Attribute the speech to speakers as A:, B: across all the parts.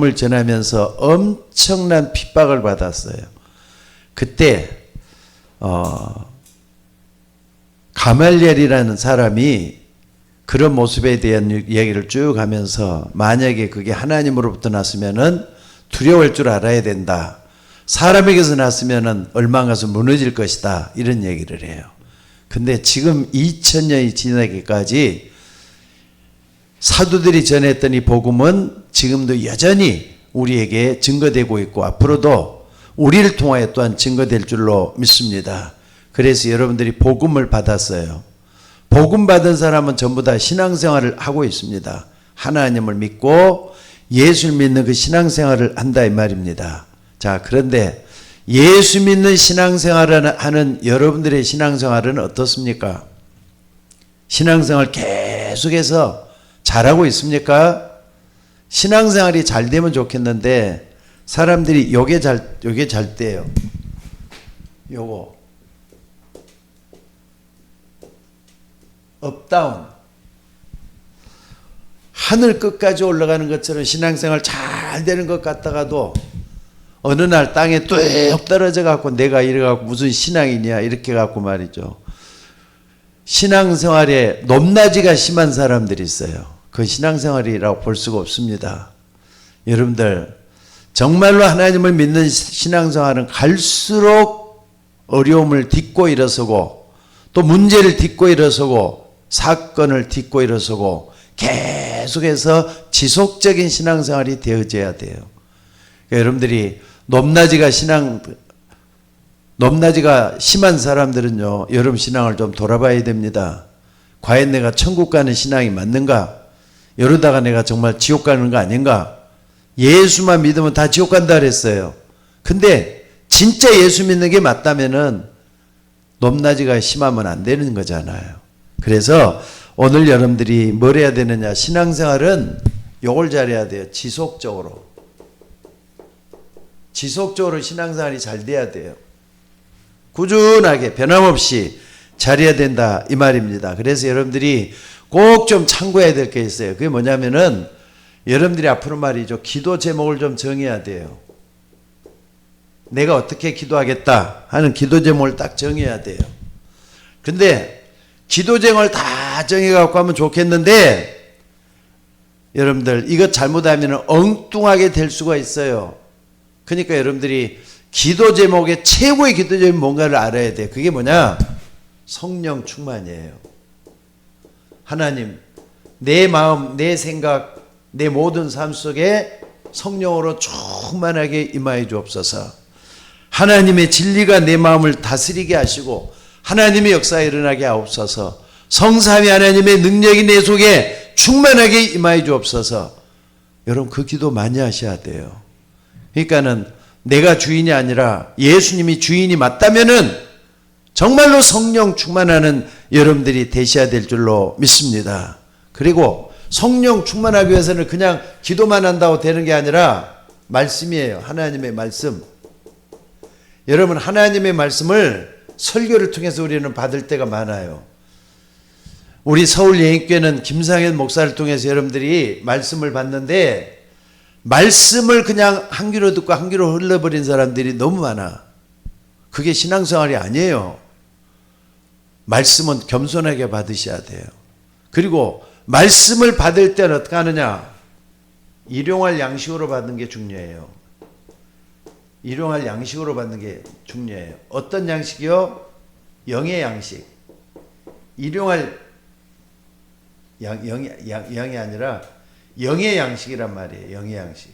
A: 을 전하면서 엄청난 핍박을 받았어요. 그때 가말리엘이라는 사람이 그런 모습에 대한 얘기를 쭉 하면서 만약에 그게 하나님으로부터 났으면은 두려워할 줄 알아야 된다. 사람에게서 났으면은 얼마 가서 무너질 것이다. 이런 얘기를 해요. 근데 지금 2000년이 지나기까지 사도들이 전했던 이 복음은 지금도 여전히 우리에게 증거되고 있고 앞으로도 우리를 통하여 또한 증거될 줄로 믿습니다. 그래서 여러분들이 복음을 받았어요. 복음 받은 사람은 전부 다 신앙생활을 하고 있습니다. 하나님을 믿고 예수를 믿는 그 신앙생활을 한다 이 말입니다. 자, 그런데 예수 믿는 신앙생활을 하는 여러분들의 신앙생활은 어떻습니까? 신앙생활 계속해서 잘하고 있습니까? 신앙생활이 잘 되면 좋겠는데 사람들이 요게 잘 돼요. 요거 업다운 하늘 끝까지 올라가는 것처럼 신앙생활 잘 되는 것 같다가도 어느 날 땅에 뚝 떨어져 갖고 내가 이래 갖고 무슨 신앙이냐 이렇게 갖고 말이죠. 신앙생활에 높낮이가 심한 사람들이 있어요. 그 신앙생활이라고 볼 수가 없습니다. 여러분들 정말로 하나님을 믿는 신앙생활은 갈수록 어려움을 딛고 일어서고 또 문제를 딛고 일어서고 사건을 딛고 일어서고 계속해서 지속적인 신앙생활이 되어져야 돼요. 그러니까 여러분들이 높낮이가 심한 사람들은요, 여러분 신앙을 좀 돌아봐야 됩니다. 과연 내가 천국 가는 신앙이 맞는가? 이러다가 내가 정말 지옥 가는 거 아닌가? 예수만 믿으면 다 지옥 간다 그랬어요. 근데 진짜 예수 믿는 게 맞다면은 높낮이가 심하면 안 되는 거잖아요. 그래서 오늘 여러분들이 뭘 해야 되느냐? 신앙생활은 요걸 잘해야 돼요. 지속적으로 신앙생활이 잘 돼야 돼요. 꾸준하게 변함없이 잘해야 된다 이 말입니다. 그래서 여러분들이 꼭 좀 참고해야 될 게 있어요. 그게 뭐냐면은 여러분들이 앞으로 말이죠. 기도 제목을 좀 정해야 돼요. 내가 어떻게 기도하겠다 하는 기도 제목을 딱 정해야 돼요. 근데 기도 제목을 다 정해갖고 하면 좋겠는데 여러분들 이것 잘못하면 엉뚱하게 될 수가 있어요. 그러니까 여러분들이 기도 제목의 최고의 기도 제목이 뭔가를 알아야 돼요. 그게 뭐냐? 성령 충만이에요. 하나님, 내 마음, 내 생각, 내 모든 삶 속에 성령으로 충만하게 임하여 주옵소서. 하나님의 진리가 내 마음을 다스리게 하시고 하나님의 역사에 일어나게 하옵소서. 성삼위 하나님의 능력이 내 속에 충만하게 임하여 주옵소서. 여러분 그 기도 많이 하셔야 돼요. 그러니까는 내가 주인이 아니라 예수님이 주인이 맞다면은 정말로 성령 충만하는 여러분들이 되셔야 될 줄로 믿습니다. 그리고 성령 충만하기 위해서는 그냥 기도만 한다고 되는 게 아니라 말씀이에요. 하나님의 말씀. 여러분 하나님의 말씀을 설교를 통해서 우리는 받을 때가 많아요. 우리 서울예인교회는 김상현 목사를 통해서 여러분들이 말씀을 받는데 말씀을 그냥 한 귀로 듣고 한 귀로 흘러버린 사람들이 너무 많아. 그게 신앙생활이 아니에요. 말씀은 겸손하게 받으셔야 돼요. 그리고 말씀을 받을 때는 어떻게 하느냐? 일용할 양식으로 받는 게 중요해요. 일용할 양식으로 받는 게 중요해요. 어떤 양식이요? 영의 양식. 일용할 양이 아니라 영의 양식이란 말이에요. 영의 양식.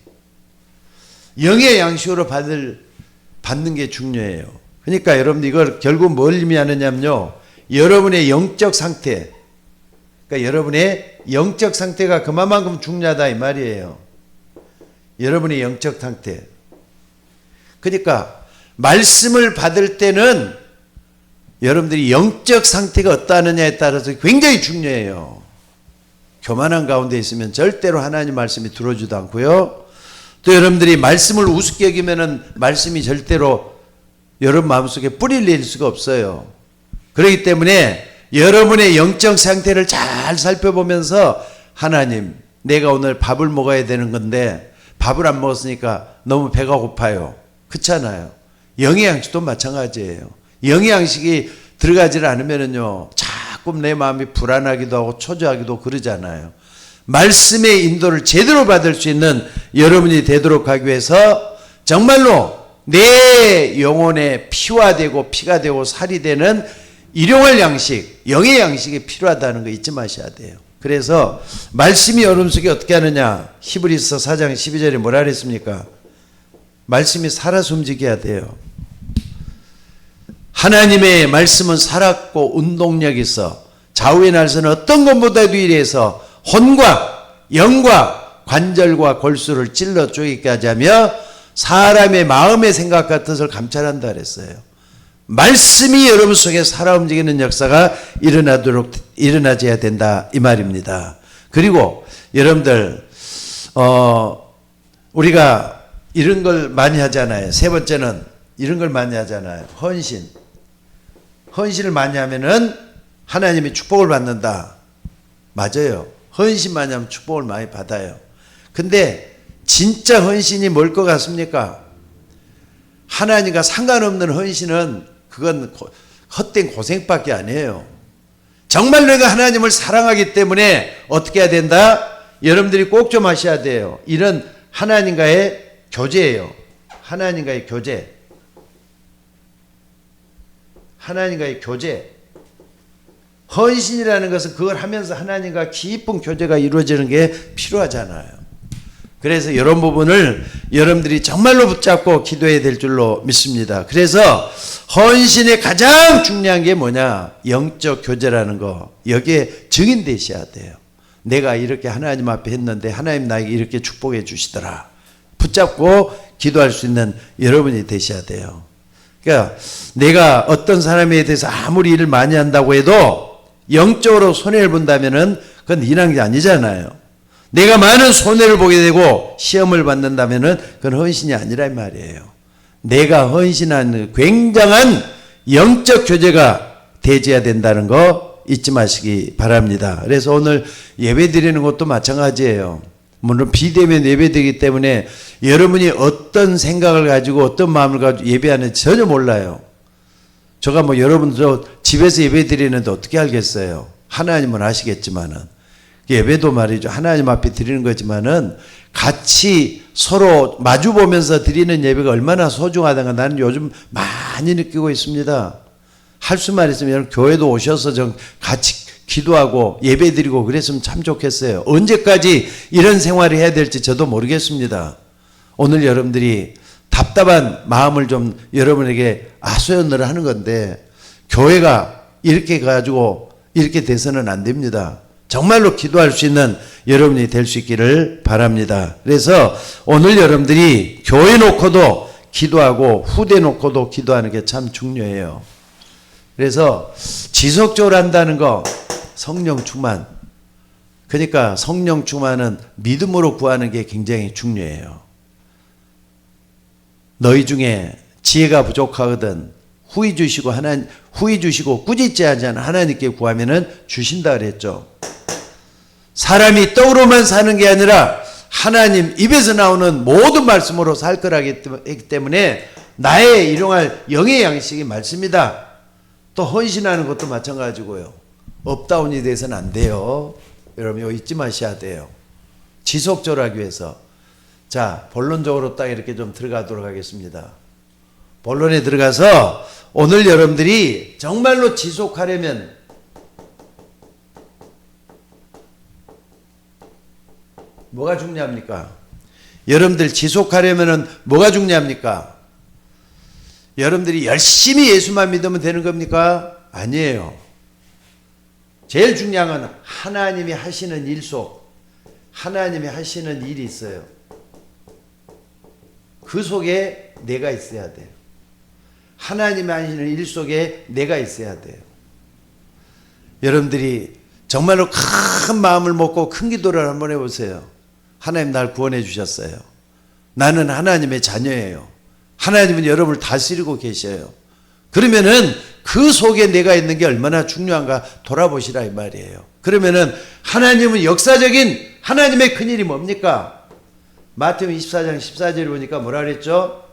A: 영의 양식으로 받는 게 중요해요. 그러니까 여러분들 이걸 결국 뭘 의미하느냐면요. 여러분의 영적 상태. 그러니까 여러분의 영적 상태가 그만큼 중요하다 이 말이에요. 여러분의 영적 상태. 그러니까 말씀을 받을 때는 여러분들이 영적 상태가 어떠하느냐에 따라서 굉장히 중요해요. 교만한 가운데 있으면 절대로 하나님 말씀이 들어오지도 않고요. 또 여러분들이 말씀을 우습게 여기면은 말씀이 절대로 여러분 마음속에 뿌리를 내릴 수가 없어요. 그렇기 때문에 여러분의 영적 상태를 잘 살펴보면서 하나님, 내가 오늘 밥을 먹어야 되는 건데 밥을 안 먹었으니까 너무 배가 고파요. 그렇잖아요. 영의 양식도 마찬가지예요. 영의 양식이 들어가지 않으면요 자꾸 내 마음이 불안하기도 하고 초조하기도 그러잖아요. 말씀의 인도를 제대로 받을 수 있는 여러분이 되도록 하기 위해서 정말로 내 영혼의 피와 되고 피가 되고 살이 되는 일용할 양식, 영의 양식이 필요하다는 거 잊지 마셔야 돼요. 그래서 말씀이 여러분 속에 어떻게 하느냐. 히브리서 4장 12절에 뭐라 그랬습니까? 말씀이 살아서 움직여야 돼요. 하나님의 말씀은 살았고 운동력이 있어 좌우의 날선 어떤 것보다도 이래서 혼과 영과 관절과 골수를 찔러 쪼개게 하자며 사람의 마음의 생각 같은 것을 감찰한다 그랬어요. 말씀이 여러분 속에 살아 움직이는 역사가 일어나줘야 된다 이 말입니다. 그리고 여러분들 우리가 이런 걸 많이 하잖아요. 세 번째는 이런 걸 많이 하잖아요. 헌신을 많이 하면은 하나님이 축복을 받는다. 맞아요. 헌신 많이 하면 축복을 많이 받아요. 근데 진짜 헌신이 뭘 것 같습니까? 하나님과 상관없는 헌신은 그건 헛된 고생밖에 아니에요. 정말 내가 하나님을 사랑하기 때문에 어떻게 해야 된다? 여러분들이 꼭 좀 하셔야 돼요. 이런 하나님과의 교제예요. 하나님과의 교제. 하나님과의 교제. 헌신이라는 것은 그걸 하면서 하나님과 깊은 교제가 이루어지는 게 필요하잖아요. 그래서 이런 부분을 여러분들이 정말로 붙잡고 기도해야 될 줄로 믿습니다. 그래서 헌신의 가장 중요한 게 뭐냐? 영적 교제라는 거. 여기에 증인되셔야 돼요. 내가 이렇게 하나님 앞에 했는데 하나님 나에게 이렇게 축복해 주시더라. 붙잡고 기도할 수 있는 여러분이 되셔야 돼요. 그러니까 내가 어떤 사람에 대해서 아무리 일을 많이 한다고 해도 영적으로 손해를 본다면은 그건 일한 게 아니잖아요. 내가 많은 손해를 보게 되고 시험을 받는다면은 그건 헌신이 아니란 말이에요. 내가 헌신한 굉장한 영적 교제가 되어야 된다는 거 잊지 마시기 바랍니다. 그래서 오늘 예배 드리는 것도 마찬가지예요. 물론 비대면 예배되기 때문에 여러분이 어떤 생각을 가지고 어떤 마음을 가지고 예배하는지 전혀 몰라요. 제가 뭐 여러분도 집에서 예배 드리는데 어떻게 알겠어요? 하나님은 아시겠지만은 예배도 말이죠. 하나님 앞에 드리는 거지만은 같이 서로 마주 보면서 드리는 예배가 얼마나 소중하다는 걸 나는 요즘 많이 느끼고 있습니다. 할 수만 있으면 여러분 교회도 오셔서 좀 같이 기도하고 예배 드리고 그랬으면 참 좋겠어요. 언제까지 이런 생활을 해야 될지 저도 모르겠습니다. 오늘 여러분들이 답답한 마음을 좀 여러분에게 하소연을 하는 건데 교회가 이렇게 가지고 이렇게 돼서는 안 됩니다. 정말로 기도할 수 있는 여러분이 될 수 있기를 바랍니다. 그래서 오늘 여러분들이 교회 놓고도 기도하고 후대 놓고도 기도하는 게 참 중요해요. 그래서 지속적으로 한다는 거 성령 충만. 그러니까 성령 충만은 믿음으로 구하는 게 굉장히 중요해요. 너희 중에 지혜가 부족하거든 후히 주시고 꾸짖지 하지 않아 하나님께 구하면은 주신다 그랬죠. 사람이 떡으로만 사는 게 아니라 하나님 입에서 나오는 모든 말씀으로 살 거라기 때문에 나의 일용할 영의 양식이 말씀이다. 또 헌신하는 것도 마찬가지고요. 업다운이 돼서는 안 돼요. 여러분 이거 잊지 마셔야 돼요. 지속적으로 하기 위해서. 자, 본론적으로 딱 이렇게 좀 들어가도록 하겠습니다. 본론에 들어가서 오늘 여러분들이 정말로 지속하려면 뭐가 중요합니까? 여러분들 지속하려면 뭐가 중요합니까? 여러분들이 열심히 예수만 믿으면 되는 겁니까? 아니에요. 제일 중요한 건 하나님이 하시는 일 속, 하나님이 하시는 일이 있어요. 그 속에 내가 있어야 돼요. 하나님이 하시는 일 속에 내가 있어야 돼요. 여러분들이 정말로 큰 마음을 먹고 큰 기도를 한번 해보세요. 하나님 날 구원해 주셨어요. 나는 하나님의 자녀예요. 하나님은 여러분을 다스리고 계셔요. 그러면은 그 속에 내가 있는 게 얼마나 중요한가 돌아보시라 이 말이에요. 그러면은 하나님은 역사적인 하나님의 큰일이 뭡니까? 마태복음 24장 14절에 보니까 뭐라 그랬죠?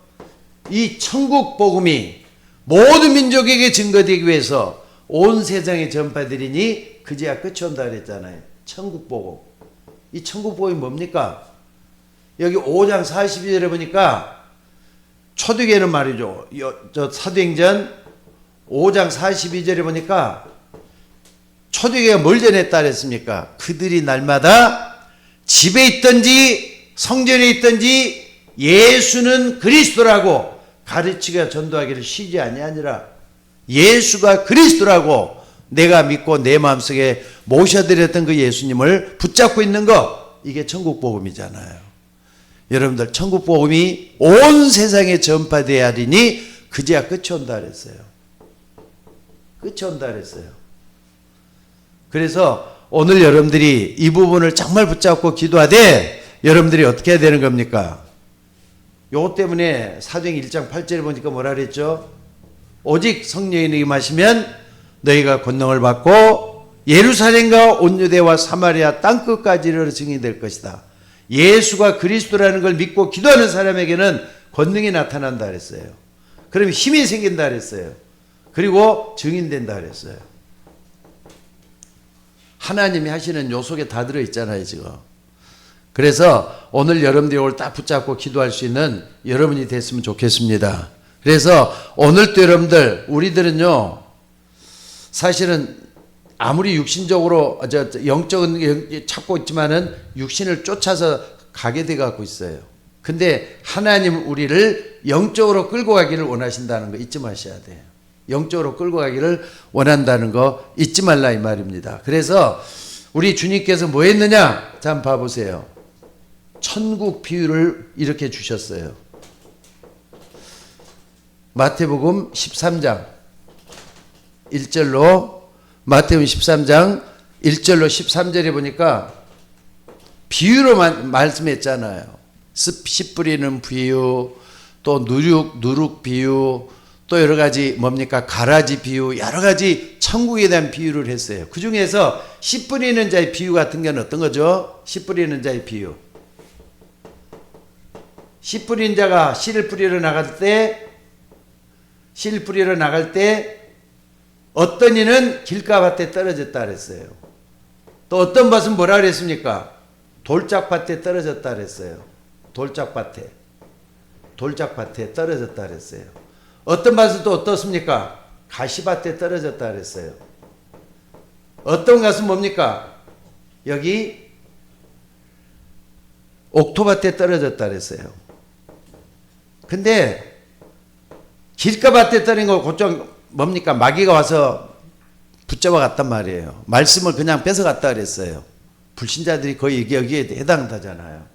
A: 이 천국 복음이 모든 민족에게 증거되기 위해서 온 세상에 전파되리니 그제야 끝이 온다 그랬잖아요. 천국 복음. 이 천국 복음이 뭡니까? 여기 5장 42절에 보니까 초대교회는 말이죠. 저 사도행전 5장 42절에 보니까 초대교회가 뭘 전했다 그랬습니까? 그들이 날마다 집에 있든지 성전에 있든지 예수는 그리스도라고 가르치고 전도하기를 쉬지 아니하니라. 예수가 그리스도라고 내가 믿고 내 마음속에 모셔드렸던 그 예수님을 붙잡고 있는 거, 이게 천국 복음이잖아요. 여러분들, 천국 복음이 온 세상에 전파되어야 하리니 그제야 끝이 온다 그랬어요. 끝이 온다 그랬어요. 그래서 오늘 여러분들이 이 부분을 정말 붙잡고 기도하되 여러분들이 어떻게 해야 되는 겁니까? 요것 때문에 사도행전 1장 8절에 보니까 뭐라 그랬죠? 오직 성령이 임하시면 너희가 권능을 받고 예루살렘과 온 유대와 사마리아 땅끝까지 이르러 증인이 될 것이다. 예수가 그리스도라는 걸 믿고 기도하는 사람에게는 권능이 나타난다 그랬어요. 그러면 힘이 생긴다 그랬어요. 그리고 증인된다 그랬어요. 하나님이 하시는 요 속에 다 들어있잖아요, 지금. 그래서 오늘 여러분들이 오늘 딱 붙잡고 기도할 수 있는 여러분이 됐으면 좋겠습니다. 그래서 오늘도 여러분들, 우리들은요, 사실은 아무리 육신적으로, 영적은 찾고 있지만은 육신을 쫓아서 가게 돼 갖고 있어요. 근데 하나님 우리를 영적으로 끌고 가기를 원하신다는 거 잊지 마셔야 돼요. 영적으로 끌고 가기를 원한다는 거 잊지 말라 이 말입니다. 그래서 우리 주님께서 뭐 했느냐? 자, 한번 봐보세요. 천국 비유를 이렇게 주셨어요. 마태복음 13장 1절로, 마태복음 13장 1절로 13절에 보니까 비유로 말씀했잖아요. 씨 뿌리는 비유, 또 누룩 비유, 또 여러 가지 뭡니까? 가라지 비유, 여러 가지 천국에 대한 비유를 했어요. 그 중에서 씨 뿌리는 자의 비유 같은 건 어떤 거죠? 씨 뿌리는 자의 비유. 씨 뿌리는 자가 씨를 뿌리러 나갈 때, 어떤 이는 길가밭에 떨어졌다 그랬어요. 또 어떤 밭은 뭐라 그랬습니까? 돌짝밭에 떨어졌다 그랬어요. 돌짝밭에 떨어졌다 그랬어요. 어떤 밭은 또 어떻습니까? 가시밭에 떨어졌다 그랬어요. 어떤 것은 뭡니까? 여기 옥토밭에 떨어졌다 그랬어요. 근데 길가밭에 떨어진 거 곧장 뭡니까? 마귀가 와서 붙잡아 갔단 말이에요. 말씀을 그냥 뺏어 갔다 그랬어요. 불신자들이 거의 여기에 해당하잖아요.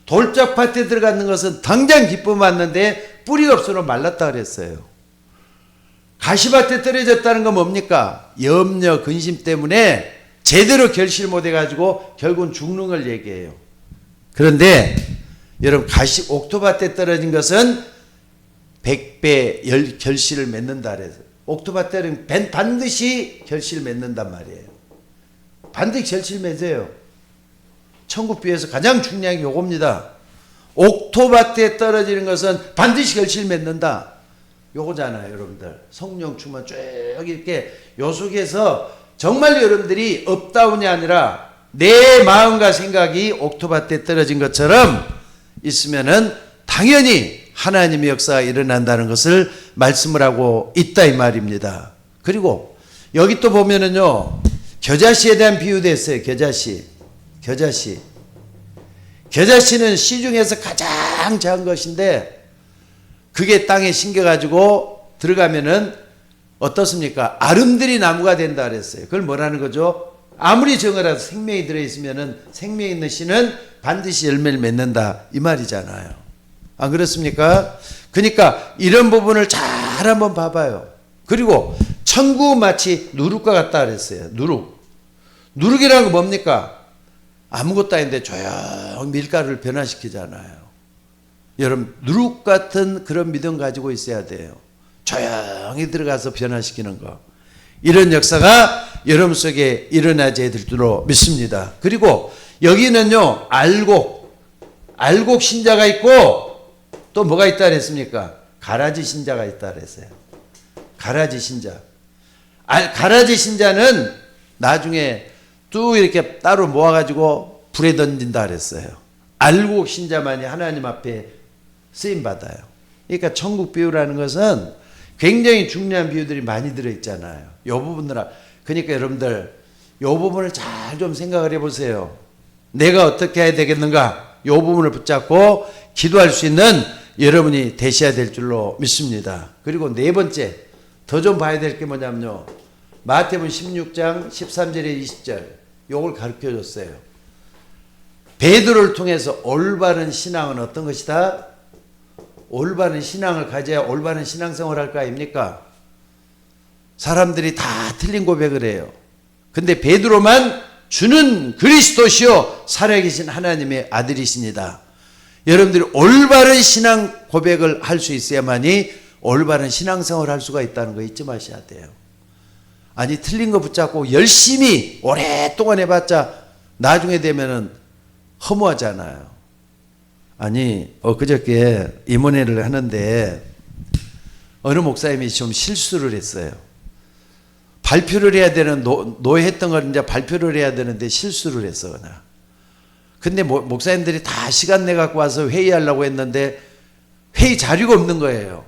A: 돌짝밭에 들어가는 것은 당장 기쁨 받는데 뿌리가 없어서 말랐다 그랬어요. 가시밭에 떨어졌다는 건 뭡니까? 염려, 근심 때문에 제대로 결실 못해가지고 결국은 죽는 걸 얘기해요. 그런데 여러분, 옥토밭에 떨어진 것은 100배 결실을 맺는다 그래서, 옥토밭에는 반드시 결실을 맺는단 말이에요. 반드시 결실 맺어요. 천국 비유에서 가장 중요한 게 요겁니다. 옥토밭에 떨어지는 것은 반드시 결실 맺는다. 요거잖아요, 여러분들. 성령 충만 쭉 이렇게 요 속에서 정말 여러분들이 업다운이 아니라 내 마음과 생각이 옥토밭에 떨어진 것처럼 있으면은 당연히 하나님의 역사가 일어난다는 것을 말씀을 하고 있다 이 말입니다. 그리고 여기 또 보면은요, 겨자씨에 대한 비유도 했어요. 겨자씨는 씨 중에서 가장 작은 것인데 그게 땅에 심겨가지고 들어가면은 어떻습니까? 아름드리 나무가 된다 그랬어요. 그걸 뭐라는 거죠? 아무리 정어라도 생명이 들어있으면은 생명 있는 씨는 반드시 열매를 맺는다 이 말이잖아요. 안 그렇습니까? 그러니까 이런 부분을 잘 한번 봐봐요. 그리고 천국 마치 누룩과 같다 그랬어요. 누룩이라는 거 뭡니까? 아무것도 아닌데 조용히 밀가루를 변화시키잖아요. 여러분, 누룩 같은 그런 믿음 가지고 있어야 돼요. 조용히 들어가서 변화시키는 거. 이런 역사가 여러분 속에 일어나야 될 줄로 믿습니다. 그리고 여기는요, 알곡 신자가 있고 또 뭐가 있다 그랬습니까? 가라지 신자가 있다 그랬어요. 가라지 신자. 가라지 신자는 나중에 뚝 이렇게 따로 모아가지고 불에 던진다 그랬어요. 알곡 신자만이 하나님 앞에 쓰임 받아요. 그러니까 천국 비유라는 것은 굉장히 중요한 비유들이 많이 들어있잖아요. 이 부분들, 그러니까 여러분들 이 부분을 잘 좀 생각을 해보세요. 내가 어떻게 해야 되겠는가? 이 부분을 붙잡고 기도할 수 있는 여러분이 되셔야 될 줄로 믿습니다. 그리고 네 번째 더 좀 봐야 될 게 뭐냐면요. 마태복음 16장 13절에 20절 요걸 가르쳐 줬어요. 베드로를 통해서 올바른 신앙은 어떤 것이다? 올바른 신앙을 가져야 올바른 신앙생활을 할 거 아닙니까? 사람들이 다 틀린 고백을 해요. 근데 베드로만 주는 그리스도시요 살아계신 하나님의 아들이십니다. 여러분들이 올바른 신앙 고백을 할 수 있어야만이 올바른 신앙생활을 할 수가 있다는 거 잊지 마셔야 돼요. 아니 틀린 거 붙잡고 열심히 오랫동안 해봤자 나중에 되면은 허무하잖아요. 아니 그저께 임원회를 하는데 어느 목사님이 좀 실수를 했어요. 발표를 해야 되는 노예했던 걸 이제 발표를 해야 되는데 실수를 했어 그냥. 근데 목사님들이 다 시간 내 갖고 와서 회의하려고 했는데 회의 자료가 없는 거예요.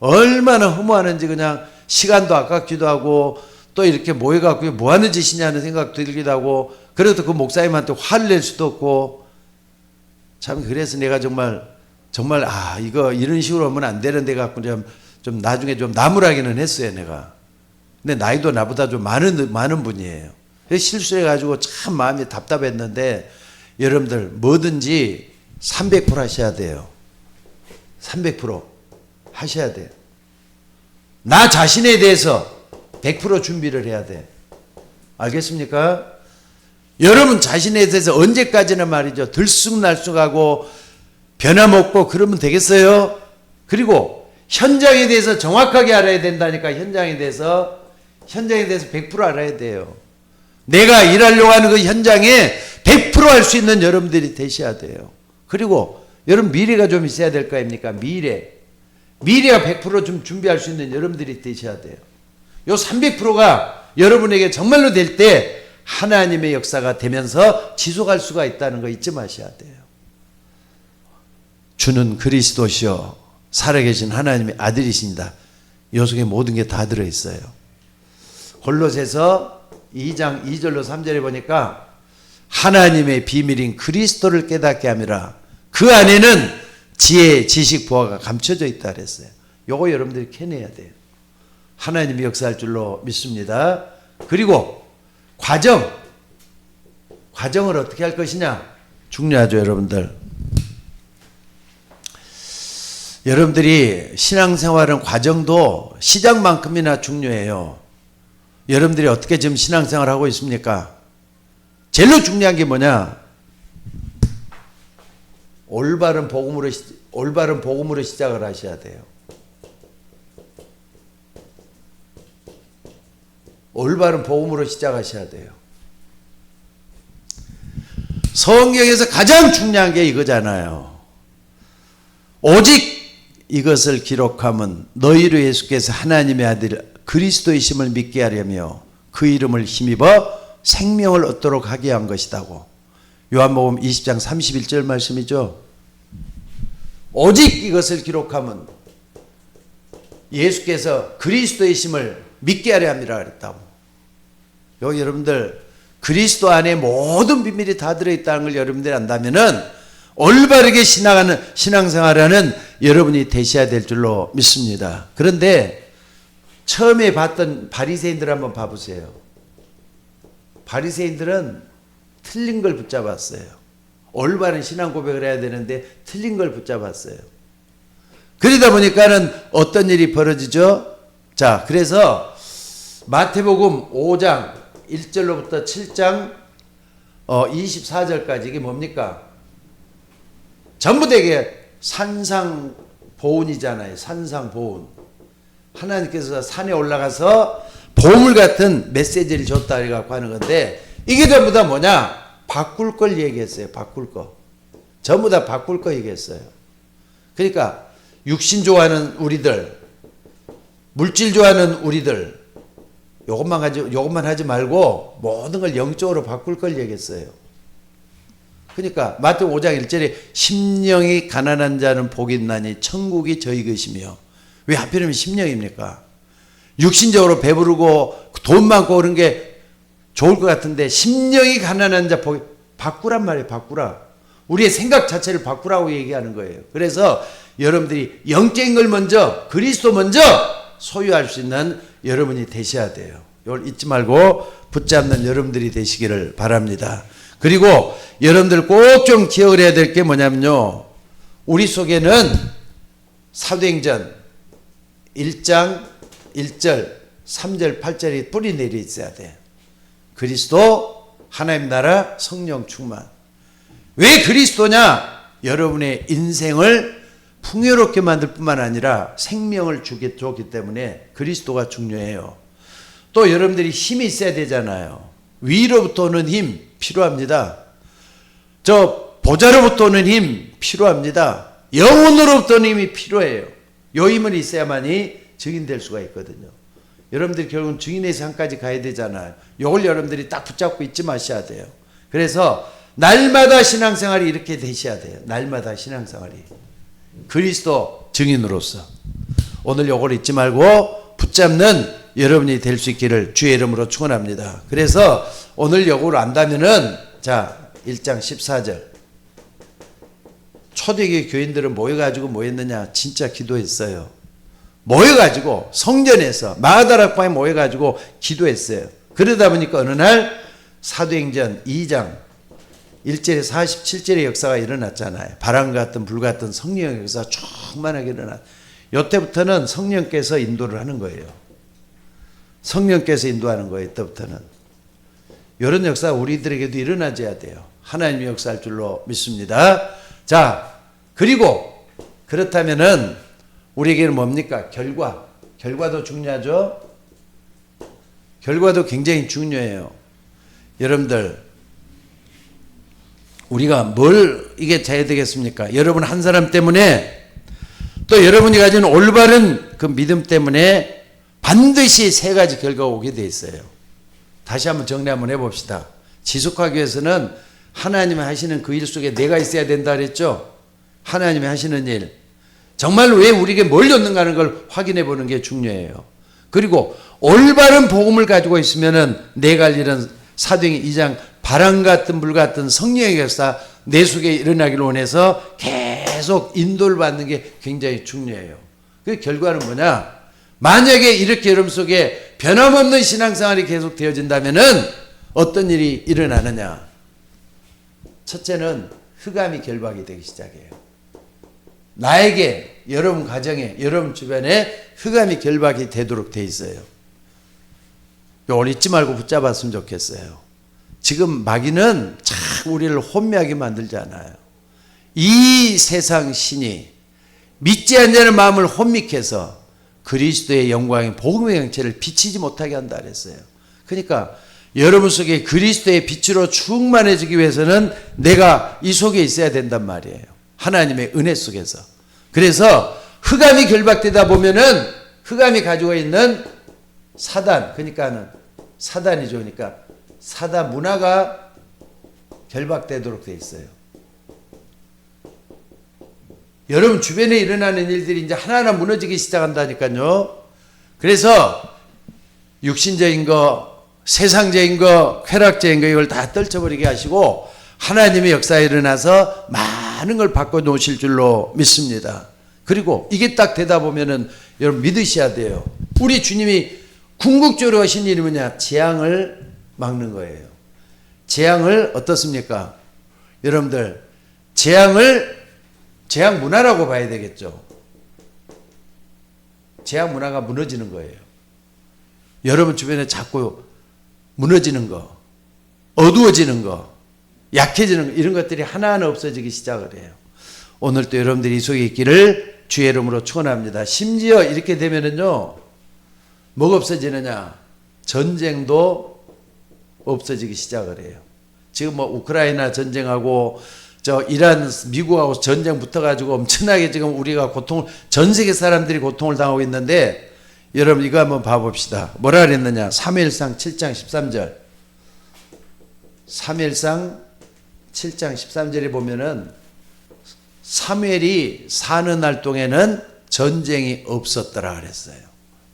A: 얼마나 허무하는지 그냥 시간도 아깝기도 하고 또 이렇게 모여갖고 뭐 하는 짓이냐는 생각도 들기도 하고 그래도 그 목사님한테 화를 낼 수도 없고 참 그래서 내가 정말 이거 이런 식으로 하면 안 되는데 갖고 좀 나중에 좀 나무라기는 했어요 내가. 근데 나이도 나보다 좀 많은 분이에요. 실수해가지고 참 마음이 답답했는데 여러분들 뭐든지 300% 하셔야 돼요. 300% 하셔야 돼요. 나 자신에 대해서 100% 준비를 해야 돼. 알겠습니까? 여러분 자신에 대해서 언제까지나 말이죠. 들쑥날쑥하고 변함없고 그러면 되겠어요? 그리고 현장에 대해서 정확하게 알아야 된다니까. 현장에 대해서 100% 알아야 돼요. 내가 일하려고 하는 그 현장에 100% 할 수 있는 여러분들이 되셔야 돼요. 그리고 여러분 미래가 좀 있어야 될 거 아닙니까? 미래가 100% 좀 준비할 수 있는 여러분들이 되셔야 돼요. 요 300%가 여러분에게 정말로 될 때 하나님의 역사가 되면서 지속할 수가 있다는 거 잊지 마셔야 돼요. 주는 그리스도시요 살아계신 하나님의 아들이십니다. 요 속에 모든 게 다 들어있어요. 골로새서 2장 2절로 3절에 보니까 하나님의 비밀인 그리스도를 깨닫게 함이라 그 안에는 지혜, 지식, 보화가 감춰져 있다 그랬어요. 요거 여러분들이 캐내야 돼요. 하나님이 역사할 줄로 믿습니다. 그리고 과정을 어떻게 할 것이냐 중요하죠 여러분들. 여러분들이 신앙생활은 과정도 시작만큼이나 중요해요. 여러분들이 어떻게 지금 신앙생활을 하고 있습니까? 제일 중요한 게 뭐냐? 올바른 복음으로 시작을 하셔야 돼요. 올바른 복음으로 시작하셔야 돼요. 성경에서 가장 중요한 게 이거잖아요. 오직 이것을 기록함은 너희로 예수께서 하나님의 아들 그리스도이심을 믿게 하려며 그 이름을 힘입어 생명을 얻도록 하게 한 것이다고. 요한복음 20장 31절 말씀이죠. 오직 이것을 기록함은 예수께서 그리스도이심을 믿게 하려 함이라 그랬다고. 여기 여러분들 그리스도 안에 모든 비밀이 다 들어있다는 걸 여러분들이 안다면은 올바르게 신앙생활하는 여러분이 되셔야 될 줄로 믿습니다. 그런데 처음에 봤던 바리새인들 한번 봐보세요. 바리새인들은 틀린 걸 붙잡았어요. 올바른 신앙 고백을 해야 되는데 틀린 걸 붙잡았어요. 그러다 보니까는 어떤 일이 벌어지죠? 자, 그래서 마태복음 5장 1절로부터 7장 24절까지 이게 뭡니까? 전부 되게 산상보훈이잖아요. 산상보훈. 하나님께서 산에 올라가서 보물 같은 메시지를 줬다 이래갖고 하는 건데 이게 전부 다 뭐냐? 바꿀 걸 얘기했어요. 바꿀 거. 전부 다 바꿀 거 얘기했어요. 그러니까 육신 좋아하는 우리들, 물질 좋아하는 우리들, 요것만 하지 말고 모든 걸 영적으로 바꿀 걸 얘기했어요. 그러니까 마태 5장 1절에 심령이 가난한 자는 복이 있나니 천국이 저희 것이며, 왜 하필이면 심령입니까? 육신적으로 배부르고 돈 많고 그런 게 좋을 것 같은데 심령이 가난한 자 복이, 바꾸란 말이에요. 바꾸라. 우리의 생각 자체를 바꾸라고 얘기하는 거예요. 그래서 여러분들이 영적인 걸 먼저, 그리스도 먼저 소유할 수 있는 여러분이 되셔야 돼요. 이걸 잊지 말고 붙잡는 여러분들이 되시기를 바랍니다. 그리고 여러분들 꼭 좀 기억을 해야 될 게 뭐냐면요, 우리 속에는 사도행전 1장 1절 3절 8절이 뿌리 내려 있어야 돼. 그리스도, 하나님 나라, 성령 충만. 왜 그리스도냐? 여러분의 인생을 풍요롭게 만들 뿐만 아니라 생명을 줬기 때문에 그리스도가 중요해요. 또 여러분들이 힘이 있어야 되잖아요. 위로부터 오는 힘 필요합니다. 저 보좌로부터 오는 힘 필요합니다. 영혼으로부터 오는 힘이 필요해요. 요 힘은 있어야만이 증인될 수가 있거든요. 여러분들이 결국은 증인의 상까지 가야 되잖아요. 요걸 여러분들이 딱 붙잡고 잊지 마셔야 돼요. 그래서 날마다 신앙생활이 이렇게 되셔야 돼요. 날마다 신앙생활이. 그리스도 증인으로서. 오늘 요걸 잊지 말고 붙잡는 여러분이 될 수 있기를 주의 이름으로 축원합니다. 그래서 오늘 요걸 안다면은, 자, 1장 14절. 초대교회 교인들은 모여가지고 뭐 했느냐? 진짜 기도했어요. 모여가지고 성전에서 마가다락방에 모여가지고 기도했어요. 그러다 보니까 어느 날 사도행전 2장 1절에 47절의 역사가 일어났잖아요. 바람 같은 불 같은 성령의 역사가 충만하게 일어났어요. 이때부터는 성령께서 인도를 하는 거예요. 성령께서 인도하는 거예요. 이때부터는. 이런 역사가 우리들에게도 일어나줘야 돼요. 하나님의 역사할 줄로 믿습니다. 자, 그리고 그렇다면은 우리에게는 뭡니까? 결과도 중요하죠. 결과도 굉장히 중요해요. 여러분들, 우리가 뭘 이게 해야 되겠습니까? 여러분 한 사람 때문에, 또 여러분이 가진 올바른 그 믿음 때문에 반드시 세 가지 결과가 오게 돼 있어요. 다시 한번 정리 한번 해봅시다. 지속하기 위해서는 하나님이 하시는 그 일 속에 내가 있어야 된다 그랬죠. 하나님이 하시는 일, 정말로 왜 우리에게 뭘 줬는가 하는 걸 확인해 보는 게 중요해요. 그리고 올바른 복음을 가지고 있으면은 내가 할 일은 사도행전 2장 바람 같은 불 같은 성령의 역사 내 속에 일어나기를 원해서 계속 인도를 받는 게 굉장히 중요해요. 그 결과는 뭐냐? 만약에 이렇게 여러분 속에 변함없는 신앙생활이 계속 되어진다면은 어떤 일이 일어나느냐? 첫째는 흑암이 결박이 되기 시작해요. 나에게, 여러분 가정에, 여러분 주변에 흑암이 결박이 되도록 돼 있어요. 이걸 잊지 말고 붙잡았으면 좋겠어요. 지금 마귀는 참 우리를 혼미하게 만들잖아요. 이 세상 신이 믿지 않는 마음을 혼미케 해서 그리스도의 영광인 복음의 형체를 비치지 못하게 한다 그랬어요. 그러니까 여러분 속에 그리스도의 빛으로 충만해지기 위해서는 내가 이 속에 있어야 된단 말이에요. 하나님의 은혜 속에서. 그래서 흑암이 결박되다 보면은 흑암이 가지고 있는 사단, 그러니까는 사단이죠. 그러니까 사단 문화가 결박되도록 돼 있어요. 여러분 주변에 일어나는 일들이 이제 하나하나 무너지기 시작한다니까요. 그래서 육신적인 거, 세상적인 거, 쾌락적인 거 이걸 다 떨쳐버리게 하시고 하나님의 역사에 일어나서 많은 걸 바꿔놓으실 줄로 믿습니다. 그리고 이게 딱 되다 보면은 여러분 믿으셔야 돼요. 우리 주님이 궁극적으로 하신 일이 뭐냐? 재앙을 막는 거예요. 재앙을 어떻습니까? 여러분들 재앙 문화라고 봐야 되겠죠. 재앙 문화가 무너지는 거예요. 여러분 주변에 자꾸 무너지는 거, 어두워지는 거, 약해지는 거, 이런 것들이 하나하나 없어지기 시작을 해요. 오늘 또 여러분들이 이 속에 있기를 주의 이름으로 축원합니다. 심지어 이렇게 되면은요, 뭐가 없어지느냐? 전쟁도 없어지기 시작을 해요. 지금 뭐 우크라이나 전쟁하고 저 이란 미국하고 전쟁 붙어가지고 엄청나게 지금 우리가 전 세계 사람들이 고통을 당하고 있는데 여러분 이거 한번 봐봅시다. 뭐라 그랬느냐? 사무엘상 7장 13절. 사무엘상 7장 13절에 보면은 사무엘이 사는 날 동에는 전쟁이 없었더라 그랬어요.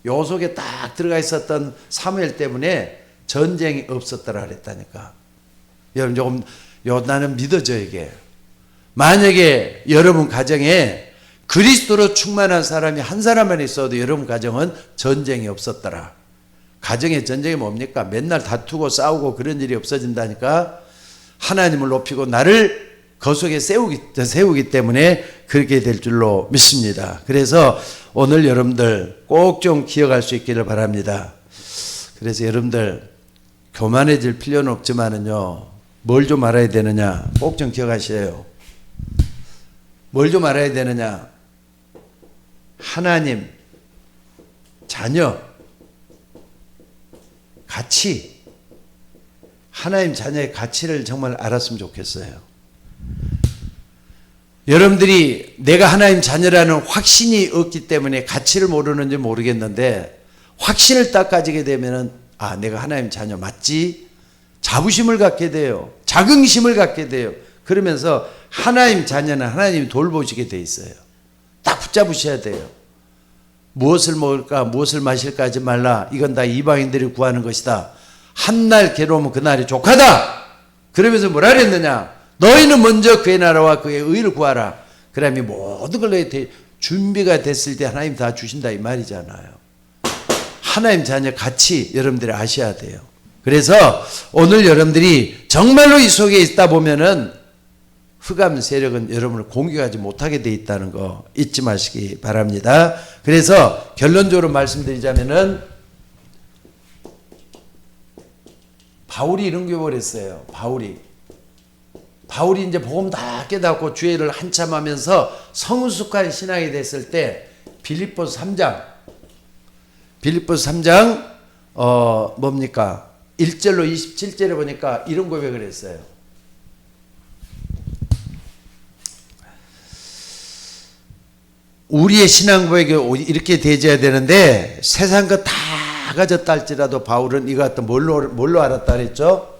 A: 요 속에 딱 들어가 있었던 사무엘 때문에 전쟁이 없었더라 그랬다니까. 여러분 조금 나는 믿어져 이게. 만약에 여러분 가정에 그리스도로 충만한 사람이 한 사람만 있어도 여러분 가정은 전쟁이 없었더라. 가정의 전쟁이 뭡니까? 맨날 다투고 싸우고 그런 일이 없어진다니까. 하나님을 높이고 나를 그 속에 세우기 때문에 그렇게 될 줄로 믿습니다. 그래서 오늘 여러분들 꼭 좀 기억할 수 있기를 바랍니다. 그래서 여러분들 교만해질 필요는 없지만은요, 뭘 좀 알아야 되느냐? 꼭 좀 기억하셔요. 뭘 좀 알아야 되느냐? 하나님, 자녀, 가치, 하나님 자녀의 가치를 정말 알았으면 좋겠어요. 여러분들이 내가 하나님 자녀라는 확신이 없기 때문에 가치를 모르는지 모르겠는데 확신을 딱 가지게 되면은 아, 내가 하나님 자녀 맞지? 자부심을 갖게 돼요. 자긍심을 갖게 돼요. 그러면서 하나님 자녀는 하나님이 돌보시게 돼 있어요. 딱 붙잡으셔야 돼요. 무엇을 먹을까 무엇을 마실까 하지 말라. 이건 다 이방인들이 구하는 것이다. 한날 괴로우면 그날이 족하다. 그러면서 뭐라 그랬느냐? 너희는 먼저 그의 나라와 그의 의를 구하라. 그러면 모든 걸 너희 준비가 됐을 때 하나님 다 주신다 이 말이잖아요. 하나님 자녀 가치 여러분들이 아셔야 돼요. 그래서 오늘 여러분들이 정말로 이 속에 있다 보면은 흑암 세력은 여러분을 공격하지 못하게 돼 있다는 거 잊지 마시기 바랍니다. 그래서 결론적으로 말씀드리자면은 바울이 이런 교육을 했어요. 바울이 이제 복음 다 깨닫고 주의를 한참 하면서 성숙한 신앙이 됐을 때 빌립보서 3장 뭡니까? 1절로 27절에 보니까 이런 고백을 했어요. 우리의 신앙 고백이 이렇게 되어야 되는데 세상 것 다 가졌다 할지라도 바울은 이거 갖다 뭘로 알았다 그랬죠?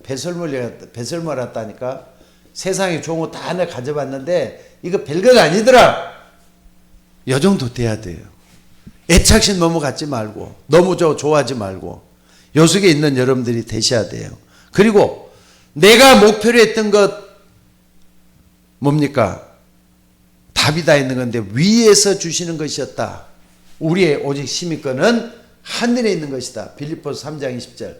A: 배설물 알았다니까. 세상에 좋은 거 다 하나 가져봤는데 이거 별것 아니더라. 요 정도 돼야 돼요. 애착심 너무 갖지 말고 너무 좋아하지 말고 요 속에 있는 여러분들이 되셔야 돼요. 그리고 내가 목표로 했던 것 뭡니까? 답이 다 있는 건데 위에서 주시는 것이었다. 우리의 오직 시민권은 하늘에 있는 것이다. 빌립보서 3장 20절.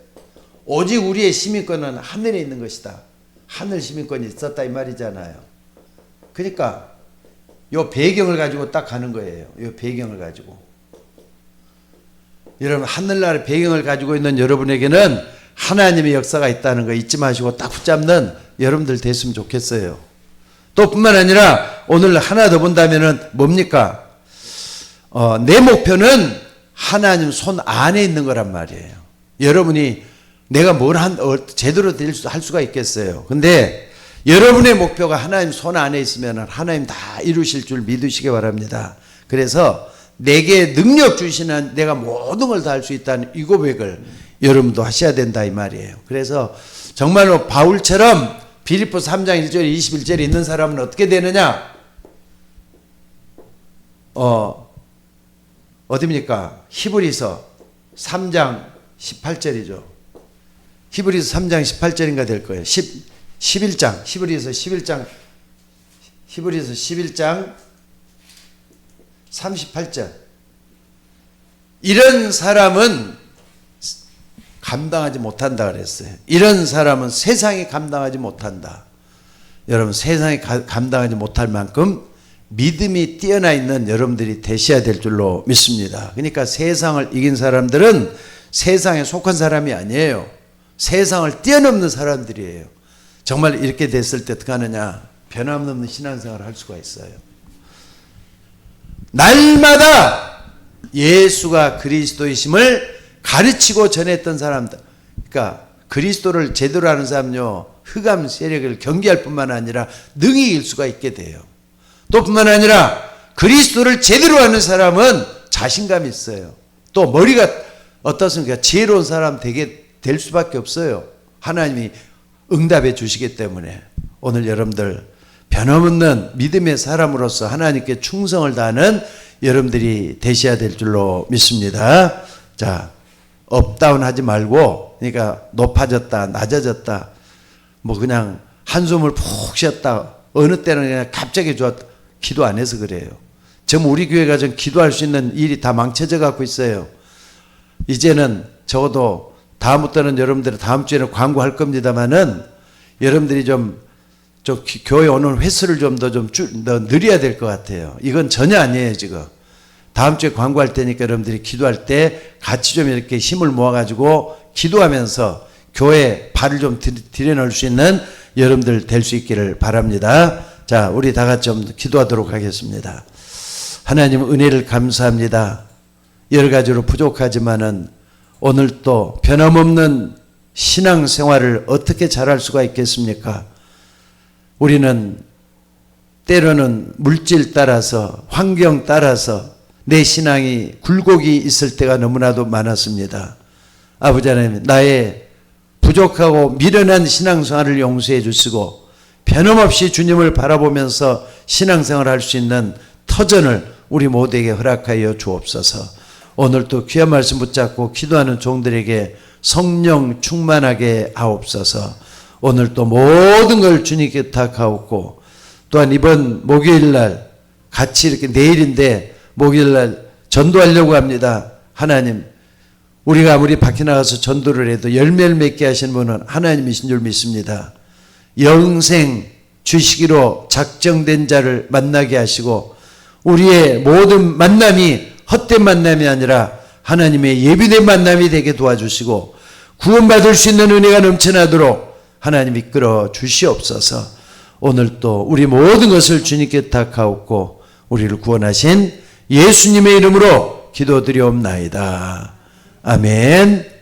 A: 오직 우리의 시민권은 하늘에 있는 것이다. 하늘 시민권이 있었다 이 말이잖아요. 그러니까 요 배경을 가지고 딱 가는 거예요. 요 배경을 가지고. 여러분 하늘나라의 배경을 가지고 있는 여러분에게는 하나님의 역사가 있다는 거 잊지 마시고 딱 붙잡는 여러분들 됐으면 좋겠어요. 또 뿐만 아니라 오늘 하나 더 본다면은 뭡니까? 내 목표는 하나님 손 안에 있는 거란 말이에요. 여러분이 내가 뭘 제대로 할 수가 있겠어요. 근데 여러분의 목표가 하나님 손 안에 있으면 하나님 다 이루실 줄 믿으시기 바랍니다. 그래서 내게 능력 주시는 내가 모든 걸 다 할 수 있다는 이 고백을 여러분도 하셔야 된다 이 말이에요. 그래서 정말로 바울처럼 빌립보서 3장 1절 21절에 있는 사람은 어떻게 되느냐? 어디입니까? 히브리서 3장 18절이죠. 히브리서 3장 18절인가 될 거예요. 11장 히브리서 11장 38절. 이런 사람은 감당하지 못한다 그랬어요. 이런 사람은 세상이 감당하지 못한다. 여러분 세상이 감당하지 못할 만큼 믿음이 뛰어나 있는 여러분들이 되셔야 될 줄로 믿습니다. 그러니까 세상을 이긴 사람들은 세상에 속한 사람이 아니에요. 세상을 뛰어넘는 사람들이에요. 정말 이렇게 됐을 때 어떻게 하느냐? 변함없는 신앙생활을 할 수가 있어요. 날마다 예수가 그리스도이심을 가르치고 전했던 사람들. 그러니까 그리스도를 제대로 아는 사람은요. 흑암 세력을 경계할 뿐만 아니라 능히 이길 수가 있게 돼요. 또 뿐만 아니라 그리스도를 제대로 아는 사람은 자신감이 있어요. 또 머리가 어떻습니까? 지혜로운 사람 되게 될 수밖에 없어요. 하나님이 응답해 주시기 때문에 오늘 여러분들 변함없는 믿음의 사람으로서 하나님께 충성을 다하는 여러분들이 되셔야 될 줄로 믿습니다. 자, 업다운 하지 말고, 그러니까 높아졌다, 낮아졌다, 뭐 그냥 한숨을 푹 쉬었다, 어느 때는 그냥 갑자기 좋았다, 기도 안 해서 그래요. 지금 우리 교회가 좀 기도할 수 있는 일이 다 망쳐져 갖고 있어요. 이제는 적어도 다음부터는 여러분들이 다음 주에는 광고할 겁니다만은 여러분들이 좀 교회 오는 횟수를 좀 더 늘려야 될 것 같아요. 이건 전혀 아니에요, 지금. 다음 주에 광고할 때니까 여러분들이 기도할 때 같이 좀 이렇게 힘을 모아가지고 기도하면서 교회 발을 좀 들여놓을 수 있는 여러분들 될 수 있기를 바랍니다. 자, 우리 다 같이 좀 기도하도록 하겠습니다. 하나님 은혜를 감사합니다. 여러 가지로 부족하지만은 오늘 또 변함없는 신앙생활을 어떻게 잘할 수가 있겠습니까? 우리는 때로는 물질 따라서 환경 따라서 내 신앙이 굴곡이 있을 때가 너무나도 많았습니다. 아버지 하나님, 나의 부족하고 미련한 신앙생활을 용서해 주시고 변함없이 주님을 바라보면서 신앙생활을 할 수 있는 터전을 우리 모두에게 허락하여 주옵소서. 오늘 또 귀한 말씀 붙잡고 기도하는 종들에게 성령 충만하게 하옵소서. 오늘 또 모든 걸 주님께 부탁하옵고, 또한 이번 목요일날 같이 이렇게 내일인데 목요일날 전도하려고 합니다. 하나님, 우리가 아무리 밖에 나가서 전도를 해도 열매를 맺게 하시는 분은 하나님이신 줄 믿습니다. 영생 주시기로 작정된 자를 만나게 하시고 우리의 모든 만남이 헛된 만남이 아니라 하나님의 예비된 만남이 되게 도와주시고 구원받을 수 있는 은혜가 넘쳐나도록 하나님 이끌어 주시옵소서. 오늘 또 우리 모든 것을 주님께 부탁하옵고 우리를 구원하신 예수님의 이름으로 기도드리옵나이다. 아멘.